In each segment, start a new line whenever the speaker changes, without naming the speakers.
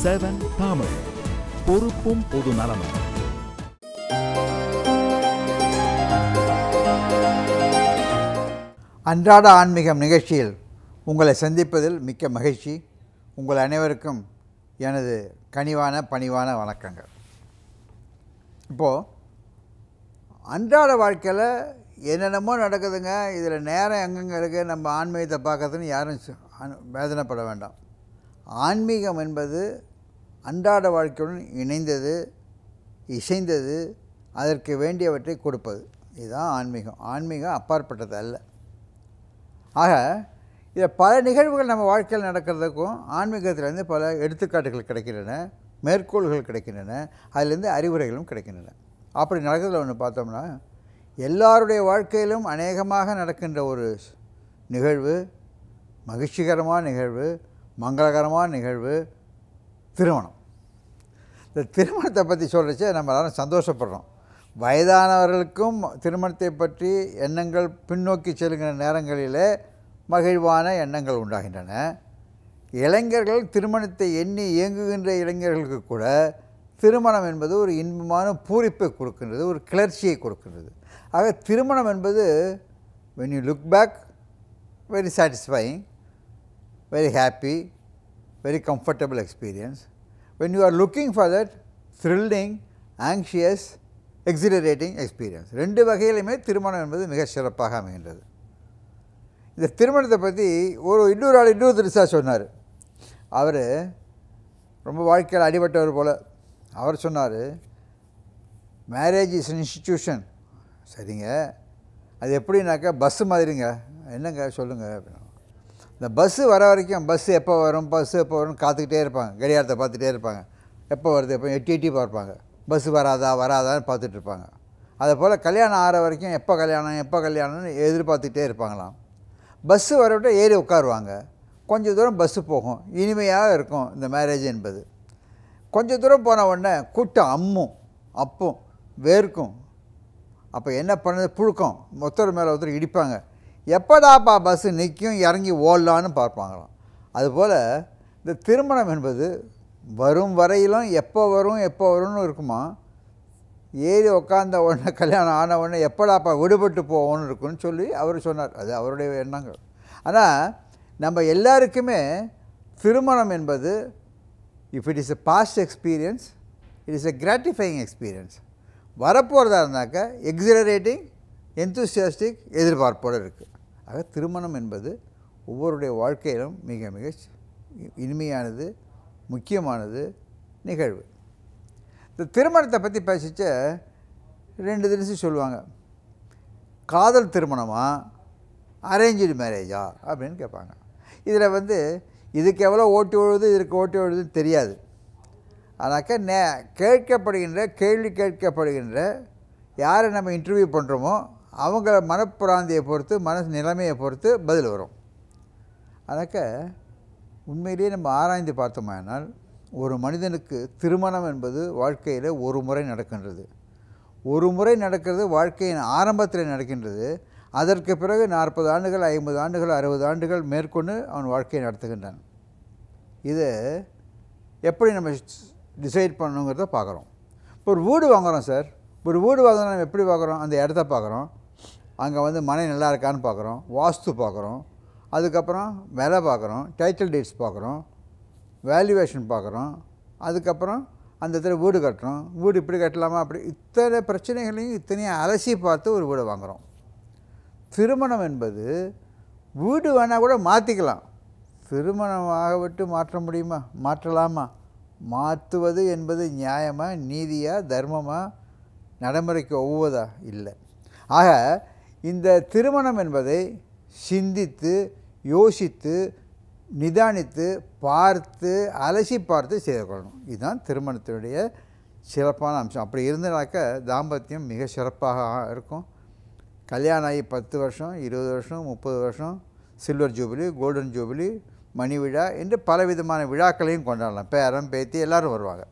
7 தமிழ் பொறுப்பும் பொது நலமும்.
அன்றாட ஆன்மீகம் நிகழ்ச்சியில் உங்களை சந்திப்பதில் மிக்க மகிழ்ச்சி. உங்கள் அனைவருக்கும் எனது கனிவான பணிவான வணக்கங்கள். இப்போது அன்றாட வாழ்க்கையில் என்னென்னமோ நடக்குதுங்க. இதில் நேரம் எங்கெங்கே இருக்குது, நம்ம ஆன்மீகத்தை பார்க்கறதுன்னு யாரும் வேதனைப்பட வேண்டாம். ஆன்மீகம் என்பது அன்றாட வாழ்க்கையுடன் இணைந்தது, இசைந்தது, அதற்கு வேண்டியவற்றை கொடுப்பது. இதுதான் ஆன்மீகம். ஆன்மீகம் அப்பாற்பட்டது அல்ல. ஆக இதில் பல நிகழ்வுகள் நம்ம வாழ்க்கையில் நடக்கிறதுக்கும் ஆன்மீகத்திலேருந்து பல எடுத்துக்காட்டுகள் கிடைக்கின்றன, மேற்கோள்கள் கிடைக்கின்றன, அதிலேருந்து அறிவுரைகளும் கிடைக்கின்றன. அப்படி நடக்கிறதுல ஒன்று பார்த்தோம்னா, எல்லாருடைய வாழ்க்கையிலும் அநேகமாக நடக்கின்ற ஒரு நிகழ்வு, மகிழ்ச்சிகரமான நிகழ்வு, மங்களகரமான நிகழ்வு, திருமணம். இந்த திருமணத்தை பற்றி சொல்கிறச்சே நம்ம எல்லாரும் சந்தோஷப்படுறோம். வயதானவர்களுக்கும் திருமணத்தை பற்றி எண்ணங்கள் பின்னோக்கி செல்கிற நேரங்களிலே மகிழ்வான எண்ணங்கள் உண்டாகின்றன. இளைஞர்கள் திருமணத்தை எண்ணி இயங்குகின்ற இளைஞர்களுக்கு கூட திருமணம் என்பது ஒரு இன்பமான பூரிப்பை கொடுக்கின்றது, ஒரு கிளர்ச்சியை கொடுக்கின்றது. ஆக திருமணம் என்பது when you look back, very satisfying, very happy, very comfortable experience. When you are looking for that, thrilling, anxious, exhilarating experience. ரெண்டு வகையிலுமே திருமணம் என்பது மிக சிறப்பாக அமைகின்றது. இந்த திருமணத்தை பற்றி இன்னொரு ஆள் திருசாக சொன்னார். அவர் ரொம்ப வாழ்க்கையில் அடிபட்டவர் போல். அவர் சொன்னார், மேரேஜ் இஸ் அன் இன்ஸ்டிடியூஷன். சரிங்க, அது எப்படின்னாக்கா பஸ்ஸு மாதிரிங்க. என்னங்க சொல்லுங்கள் அப்படின்னா, இந்த பஸ்ஸு வர வரைக்கும் பஸ்ஸு எப்போ வரும் வரும்னு காத்துக்கிட்டே இருப்பாங்க. கடிகாரத்தை பார்த்துட்டே இருப்பாங்க. எப்போ வருது எப்போ எட்டி பார்ப்பாங்க. பஸ்ஸு வராதான்னு பார்த்துட்ருப்பாங்க. அதை போல் கல்யாணம் ஆகிற வரைக்கும் எப்போ கல்யாணம்னு எதிர்பார்த்துக்கிட்டே இருப்பாங்களாம். பஸ்ஸு வரவிட்ட ஏறி உட்காருவாங்க. கொஞ்சம் தூரம் பஸ்ஸு போகும், இனிமையாக இருக்கும் இந்த மேரேஜ் என்பது. கொஞ்சம் தூரம் போன உடனே கூட்டம் அப்பும் வேர்க்கும். அப்போ என்ன பண்ணுறது, புழுக்கம், ஒருத்தர் மேலே ஒருத்தர் இடிப்பாங்க. எப்போதாப்பா பஸ்ஸு நிற்கும், இறங்கி ஓடலான்னு பார்ப்பாங்களாம். அதுபோல் இந்த திருமணம் என்பது வரும் வரையிலும் எப்போ வரும்னு இருக்குமா. ஏறி உட்காந்த உடனே கல்யாணம் ஆன உடனே எப்படாப்பா விடுபட்டு போவோன்னு இருக்குன்னு சொல்லி அவர் சொன்னார். அது அவருடைய எண்ணங்கள். ஆனால் நம்ம எல்லாருக்குமே திருமணம் என்பது, if it is a past experience, it is a gratifying experience. வரப்போகிறதா இருந்தாக்கா எக்ஸிலரேட்டிங், எந்தூசியாஸ்டிக், எதிர்பார்ப்போடு இருக்குது. ஆக திருமணம் என்பது ஒவ்வொருடைய வாழ்க்கையிலும் மிக மிக இனிமையானது, முக்கியமானது நிகழ்வு. இந்த திருமணத்தை பற்றி பேசிச்ச ரெண்டு தினசு சொல்லுவாங்க. காதல் திருமணமா, அரேஞ்சு மேரேஜா அப்படின்னு கேட்பாங்க. இதில் இதுக்கு எவ்வளோ ஓட்டு விழுது, இதுக்கு ஓட்டு விழுதுன்னு தெரியாது. ஆனாக்கா கேள்வி கேட்கப்படுகின்ற யாரை நம்ம இன்டர்வியூ பண்ணுறோமோ அவங்க மனப்பிராந்தியை பொறுத்து, மனசு நிலைமையை பொறுத்து பதில் வரும். அதனாக்க உண்மையிலேயே நம்ம ஆராய்ந்து பார்த்தோமானால், ஒரு மனிதனுக்கு திருமணம் என்பது வாழ்க்கையில் ஒரு முறை நடக்கின்றது. ஒரு முறை நடக்கிறது வாழ்க்கையின் ஆரம்பத்தில் நடக்கின்றது. அதற்கு பிறகு 40 ஆண்டுகள், 50 ஆண்டுகள், 60 ஆண்டுகள் மேற்கொண்டு அவன் வாழ்க்கையை நடத்துகின்றான். இது எப்படி நம்ம டிசைட் பண்ணணுங்கிறத பார்க்குறோம். இப்போ ஒரு வீடு வாங்குகிறோம் சார். ஒரு வீடு வாங்கினா நம்ம எப்படி பார்க்குறோம், அந்த இடத்த பார்க்குறோம், அங்கே மனை நல்லா இருக்கான்னு பார்க்குறோம், வாஸ்து பார்க்குறோம், அதுக்கப்புறம் விலை பார்க்குறோம், டைட்டில் டீட்ஸ் பார்க்குறோம், வேல்யூவேஷன் பார்க்குறோம், அதுக்கப்புறம் அந்த இடத்துல வீடு கட்டுறோம். வீடு இப்படி கட்டலாமா, அப்படி இத்தனை பிரச்சனைகளையும் இத்தனையும் அலசி பார்த்து ஒரு வீடு வாங்குகிறோம். திருமணம் என்பது வீடு வேணால் கூட மாற்றிக்கலாம். திருமணமாக விட்டு மாற்ற முடியுமா, மாற்றலாமா? மாற்றுவது என்பது நியாயமா, நீதியா, தர்மமா, நடைமுறைக்கு ஒவ்வுவதா? இல்லை. ஆக இந்த திருமணம் என்பதை சிந்தித்து, யோசித்து, நிதானித்து, பார்த்து, அலசி பார்த்து செய்து கொள்ளணும். இதுதான் திருமணத்தினுடைய சிறப்பான அம்சம். அப்படி இருந்தனாக்க தாம்பத்தியம் மிக சிறப்பாக இருக்கும். கல்யாணம் ஆகி 10 வருஷம், 20 வருஷம், 30 வருஷம், சில்வர் ஜூபிலி, கோல்டன் ஜூபிலி, மணி விழா என்று பலவிதமான விழாக்களையும் கொண்டாடலாம். பேரன் பேத்தி எல்லோரும் வருவாங்க.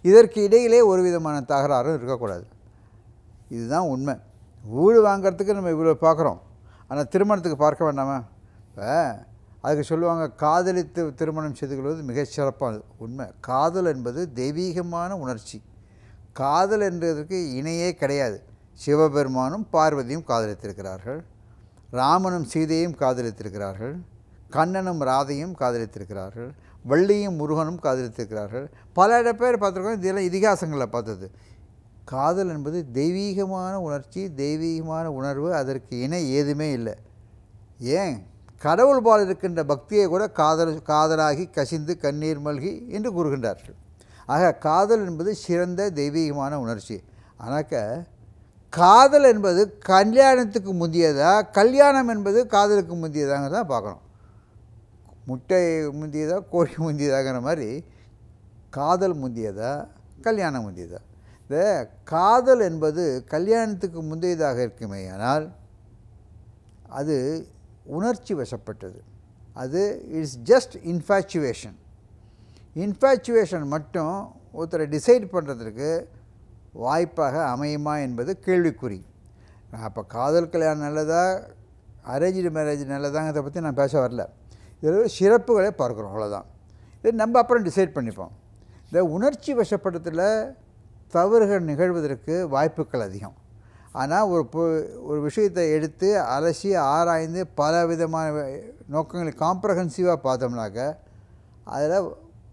இதற்கு இடையிலே ஒரு விதமான தகராறும் இருக்கக்கூடாது. இதுதான் உண்மை. வீடு வாங்கிறதுக்கு நம்ம இவ்வளோ பார்க்குறோம், ஆனால் திருமணத்துக்கு பார்க்க வேண்டாமா? இப்போ அதுக்கு சொல்லுவாங்க, காதலித்து திருமணம் செய்து கொள்வது மிகச் சிறப்பானது. உண்மை. காதல் என்பது தெய்வீகமான உணர்ச்சி. காதல் என்பதற்கு இணையே கிடையாது. சிவபெருமானும் பார்வதியும் காதலித்திருக்கிறார்கள், ராமனும் சீதையும் காதலித்திருக்கிறார்கள், கண்ணனும் ராதையும் காதலித்திருக்கிறார்கள், வள்ளியும் முருகனும் காதலித்திருக்கிறார்கள். பல பேர் பார்த்துருக்கோம். இதெல்லாம் இதிகாசங்களில் பார்த்தது. காதல் என்பது தெய்வீகமான உணர்ச்சி, தெய்வீகமான உணர்வு. அதற்கு இணை ஏதுமே இல்லை. ஏன் கடவுள் பால் இருக்கின்ற பக்தியை கூட காதலாகி கசிந்து கண்ணீர் மல்கி என்று கூறுகின்றார்கள். ஆக காதல் என்பது சிறந்த தெய்வீகமான உணர்ச்சி. ஆனாக்க காதல் என்பது கல்யாணத்துக்கு முந்தியதா, கல்யாணம் என்பது காதலுக்கு முந்தியதாங்க தான் பார்க்கணும். முட்டை முந்தியதா கோழி முந்தியதாங்கிற மாதிரி காதல் முந்தியதா கல்யாணம் முந்தியதா. இந்த காதல் என்பது கல்யாணத்துக்கு முந்தையதாக இருக்குமே, ஆனால் அது உணர்ச்சி வசப்பட்டது. அது இட்ஸ் ஜஸ்ட் இன்ஃபேச்சுவேஷன். இன்ஃபேச்சுவேஷன் மட்டும் ஒருத்தரை டிசைட் பண்ணுறதுக்கு வாய்ப்பாக அமையுமா என்பது கேள்விக்குறி. அப்போ காதல் கல்யாணம் நல்லதா, அரேஞ்சு மேரேஜ் நல்லதாங்கிறத பற்றி நான் பேச வரல. இதில் சிறப்புகளை பார்க்குறோம், அவ்வளோதான். இது நம்ம அப்புறம் டிசைட் பண்ணிப்போம். இந்த உணர்ச்சி வசப்படத்தில் தவறுகள் நிகழ்வதற்கு வாய்ப்புகள் அதிகம். ஆனால் ஒரு விஷயத்தை எடுத்து அலசி ஆராய்ந்து பல விதமான நோக்கங்களை காம்ப்ரஹென்சிவாக பார்த்தோம்னாக்க அதில்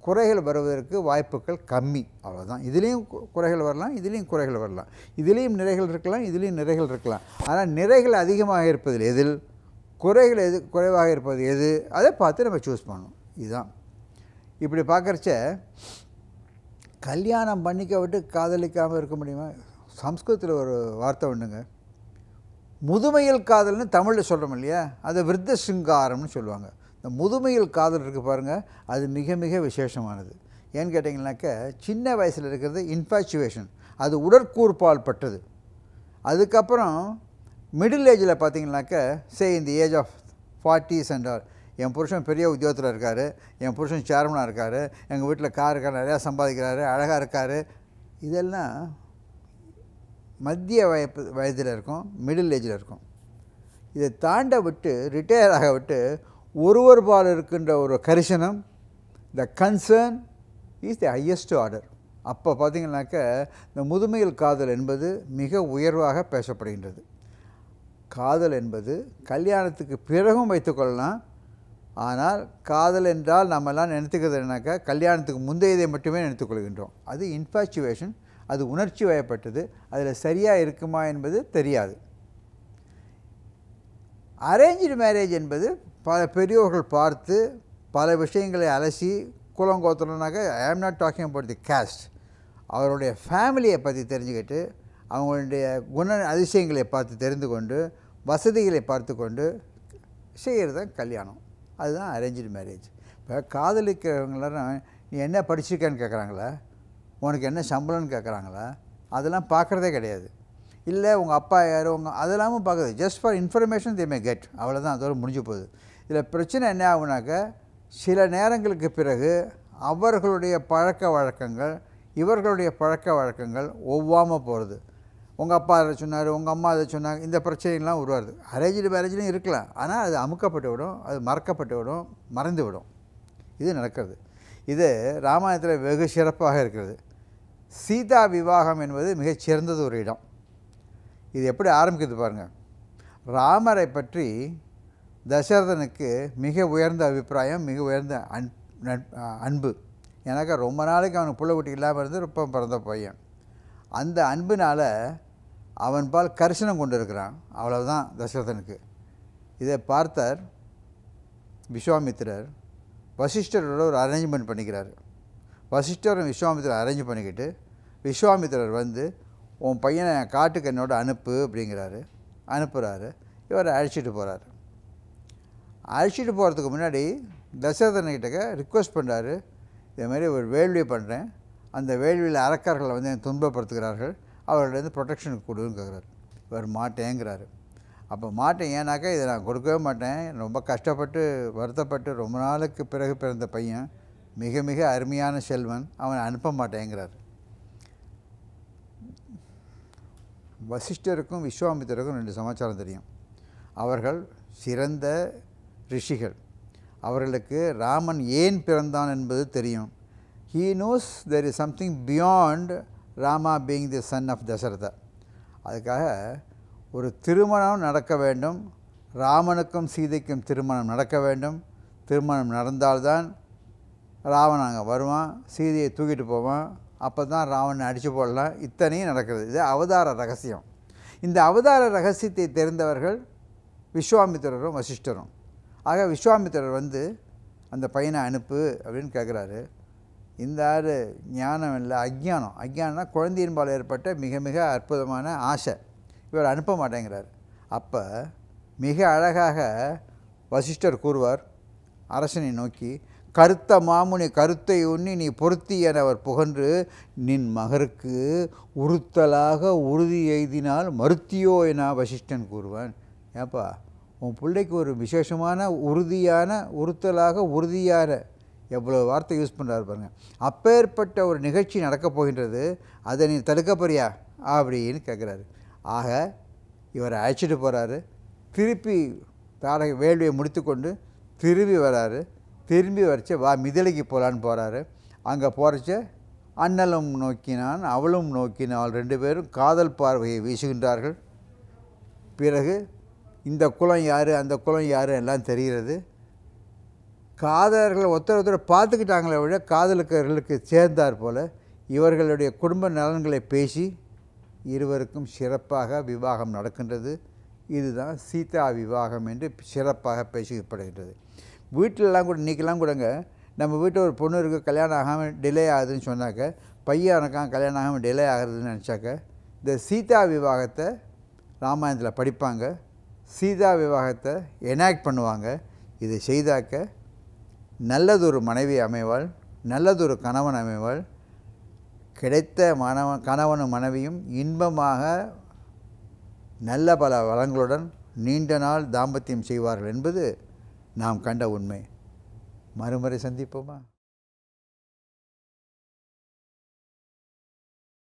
குறைகள் வருவதற்கு வாய்ப்புகள் கம்மி, அவ்வளோதான். இதுலேயும் குறைகள் வரலாம், இதுலேயும் குறைகள் வரலாம், இதுலேயும் நிறைகள் இருக்கலாம், இதுலேயும் நிறைகள் இருக்கலாம். ஆனால் நிறைகள் அதிகமாக இருப்பதில் எதில், குறைகள் குறைவாக இருப்பது எது, அதை பார்த்து நம்ம சூஸ் பண்ணணும். இதுதான். இப்படி பார்க்குறச்ச கல்யாணம் பண்ணிக்க விட்டு காதலிக்காமல் இருக்க முடியுமா? சம்ஸ்கிருதத்தில் ஒரு வார்த்தை ஒன்றுங்க, முதுமையில் காதல்னு தமிழில் சொல்கிறோம் இல்லையா, அதை விருத்த சிங்காரம்னு சொல்லுவாங்க. இந்த முதுமையில் காதல் இருக்குது பாருங்கள், அது மிக மிக விசேஷமானது. ஏன்னு கேட்டிங்கனாக்க சின்ன வயசில் இருக்கிறது இன்ஃபேச்சுவேஷன், அது உடற்கூறுபால் பட்டது. அதுக்கப்புறம் மிடில் ஏஜில் பார்த்தீங்கன்னாக்க இந்த age of 40s and all, என் புருஷன் பெரிய உத்தியோகத்தில் இருக்கார், என் புருஷன் சேர்மனாக இருக்கார், எங்கள் வீட்டில் கார் இருக்கார், நிறையா சம்பாதிக்கிறாரு, அழகாக இருக்கார், இதெல்லாம் மத்திய வயதில் இருக்கும், மிடில் ஏஜில் இருக்கும். இதை தாண்ட விட்டு ரிட்டையர் ஆக விட்டு ஒருவர் பால் இருக்கின்ற ஒரு கரிசனம், the concern is the highest order. அப்போ பார்த்திங்கனாக்க இந்த முதுமையில் காதல் என்பது மிக உயர்வாக பேசப்படுகின்றது. காதல் என்பது கல்யாணத்துக்கு பிறகும் வைத்துக்கொள்ளலாம். ஆனால் காதல் என்றால் நம்மெல்லாம் நினைத்துக்கிறது என்னன்னாக்கா கல்யாணத்துக்கு முந்தையதை மட்டுமே நினைத்துக்கொள்கின்றோம். அது இன்ஃபேச்சுவேஷன், அது உணர்ச்சி வயப்பட்டது. அதில் சரியாக இருக்குமா என்பது தெரியாது. அரேஞ்சு மேரேஜ் என்பது பல பெரியோர்கள் பார்த்து பல விஷயங்களை அலசி குலங்கோத்திரம்னாக்க, I am not talking about the caste, அவருடைய ஃபேமிலியை பற்றி தெரிஞ்சுக்கிட்டு அவங்களுடைய குண அதிசயங்களை பார்த்து தெரிந்து கொண்டு வசதிகளை பார்த்து கொண்டு செய்கிறது தான் கல்யாணம். அதுதான் அரேஞ்சு மேரேஜ். இப்போ காதலிக்கிறவங்களாம் நீ என்ன படிச்சிருக்கேன்னு கேட்குறாங்களா, உனக்கு என்ன சம்பளம்னு கேட்குறாங்களா, அதெல்லாம் பார்க்குறதே கிடையாது. இல்லை உங்கள் அப்பா யார் அதெல்லாமும் பார்க்குறது, just for information they May get, அவ்வளோதான், அதோட முடிஞ்சு போகுது. இதில் பிரச்சனை என்ன ஆகுனாக்க சில நேரங்களுக்கு பிறகு அவர்களுடைய பழக்க வழக்கங்கள் இவர்களுடைய பழக்க வழக்கங்கள் ஒவ்வாமல் போகிறது. உங்கள் அப்பா அதை சொன்னார், உங்கள் அம்மா அதை சொன்னாங்க, இந்த பிரச்சனைகள்லாம் உருவாருது. அரேஞ்சு மேரேஜ்லையும் இருக்கலாம், ஆனால் அது அமுக்கப்பட்டு விடும், அது மறக்கப்பட்டு விடும், மறைந்து விடும். இது நடக்கிறது. இது ராமாயணத்தில் வெகு சிறப்பாக இருக்கிறது. சீதா விவாகம் என்பது மிகச்சிறந்தது ஒரு இடம். இது எப்படி ஆரம்பிக்குது பாருங்கள். ராமரை பற்றி தசரதனுக்கு மிக உயர்ந்த அபிப்பிராயம், மிக உயர்ந்த அன்பு. எனக்கு ரொம்ப நாளைக்கு அவனுக்கு புள்ள குட்டி இல்லாமல் இருந்து ரொம்ப பிறந்த பையன். அந்த அன்பினால் அவன் பால் கரிசனம் கொண்டு இருக்கிறான், அவ்வளவுதான் தசரதனுக்கு. இதை பார்த்தார் விஸ்வாமித்திரர். வசிஷ்டரோட ஒரு அரேஞ்ச்மெண்ட் பண்ணிக்கிறார். வசிஷ்டரும் விஸ்வாமித்திரர் அரேஞ்ச் பண்ணிக்கிட்டு விஸ்வாமித்திரர் வந்து உன் பையனை காட்டுக்கு என்னோட அனுப்பு அப்படிங்கிறாரு. அனுப்புகிறாரு. இவரை அழைச்சிட்டு போகிறார். அழைச்சிட்டு போகிறதுக்கு முன்னாடி தசரதன்கிட்ட ரிக்வெஸ்ட் பண்ணுறாரு, இதேமாதிரி ஒரு வேள்வி பண்ணுறேன், அந்த வேள்வியில் அரக்கர்களை வந்து எனக்கு துன்பப்படுத்துகிறார்கள், அவர்கள்லேருந்து ப்ரொடெக்ஷனுக்கு கொடுன்னு கேட்குறாரு. இவர் மாட்டேங்கிறாரு. அப்போ மாட்டேன், ஏன்னாக்கா இதை நான் கொடுக்கவே மாட்டேன், ரொம்ப கஷ்டப்பட்டு வருத்தப்பட்டு ரொம்ப நாளுக்கு பிறகு பிறந்த பையன், மிக மிக அருமையான செல்வன், அவனை அனுப்ப மாட்டேங்கிறார். வசிஷ்டருக்கும் விஸ்வாமித்திரருக்கும் 2 சமாச்சாரம் தெரியும். அவர்கள் சிறந்த ரிஷிகள். அவர்களுக்கு ராமன் ஏன் பிறந்தான் என்பது தெரியும். He knows there is something beyond Rama being the son of Dasharatha. அதுக்காக ஒரு திருமணம் நடக்க வேண்டும், ராமனுக்கும் சீதைக்கும் திருமணம் நடக்க வேண்டும். திருமணம் நடந்தால்தான் ராவணன் அங்கே வருவான், சீதையை தூக்கிட்டு போவான், அப்போ தான் ராவணனை அடித்து போடலாம். இத்தனையும் நடக்கிறது. இது அவதார ரகசியம். இந்த அவதார ரகசியத்தை தெரிந்தவர்கள் விஸ்வாமித்திரரும் வசிஷ்டரும். ஆக விஸ்வாமித்திரர் வந்து அந்த பையனை அனுப்பு அப்படின்னு கேட்குறாரு. இந்த ஆள் ஞானம் இல்லை, அஜ்ஞானம். அஜ்ஞானம்னா குழந்தையின்பால் ஏற்பட்ட மிக மிக அற்புதமான ஆசை. இவர் அனுப்ப மாட்டேங்கிறார். அப்போ மிக அழகாக வசிஷ்டர் கூறுவார் அரசனை நோக்கி, கருத்த மாமுனி கருத்தை உண்ணி நீ பொருத்தி என அவர் புகன்று நின் மகருக்கு உறுத்தலாக உறுதி எய்தினால் மறுத்தியோ என வசிஷ்டன் கூறுவான். ஏப்பா உன் பிள்ளைக்கு ஒரு விசேஷமான உறுதியான உறுத்தலாக உறுதியான எவ்வளோ வார்த்தை யூஸ் பண்ணுறாரு பாருங்கள். அப்பேற்பட்ட ஒரு நிகழ்ச்சி நடக்கப் போகின்றது, அதை நீ தடுக்க போறியா அப்படின்னு கேட்குறாரு. ஆக இவரை அழைச்சிட்டு போகிறாரு. திருப்பி வேள்வியை முடித்து கொண்டு திரும்பி வராரு. திரும்பி வரைச்ச வா மிதிலைக்கு போகலான்னு போகிறாரு. அங்கே போகிறச்ச அண்ணலும் நோக்கினான் அவளும் நோக்கினாள். 2 பேரும் காதல் பார்வையை வீசுகின்றார்கள். பிறகு இந்த குலம் யார் அந்த குலம் யார் எல்லாம் தெரிகிறது. காதலர்கள் ஒருத்தர் பார்த்துக்கிட்டாங்களே விட காதலுக்கர்களுக்கு சேர்ந்தார் போல் இவர்களுடைய குடும்ப நலன்களை பேசி இருவருக்கும் சிறப்பாக விவாகம் நடக்கின்றது. இதுதான் சீதா விவாகம் என்று சிறப்பாக பேசப்படுகின்றது. வீட்டிலலாம் கூட இன்றைக்கெல்லாம் கூடங்க நம்ம வீட்டில் ஒரு பொண்ணு இருக்குது, கல்யாணம் ஆகாமல் டிலே ஆகுதுன்னு சொன்னாக்க, பையன் எனக்காக கல்யாணம் ஆகாமல் டிலே ஆகுதுன்னு நினச்சாக்க இந்த சீதா விவாகத்தை ராமாயணத்தில் படிப்பாங்க, சீதா விவாகத்தை எனாக்ட் பண்ணுவாங்க. இதை செய்தாக்க நல்லதொரு மனைவி அமைவாள், நல்லதொரு கணவன் அமைவாள். கிடைத்த கணவனும் மனைவியும் இன்பமாக நல்ல பல வளங்களுடன் நீண்ட நாள் தாம்பத்தியம் செய்வார்கள் என்பது நாம் கண்ட உண்மை. மறுமுறை சந்திப்போமா?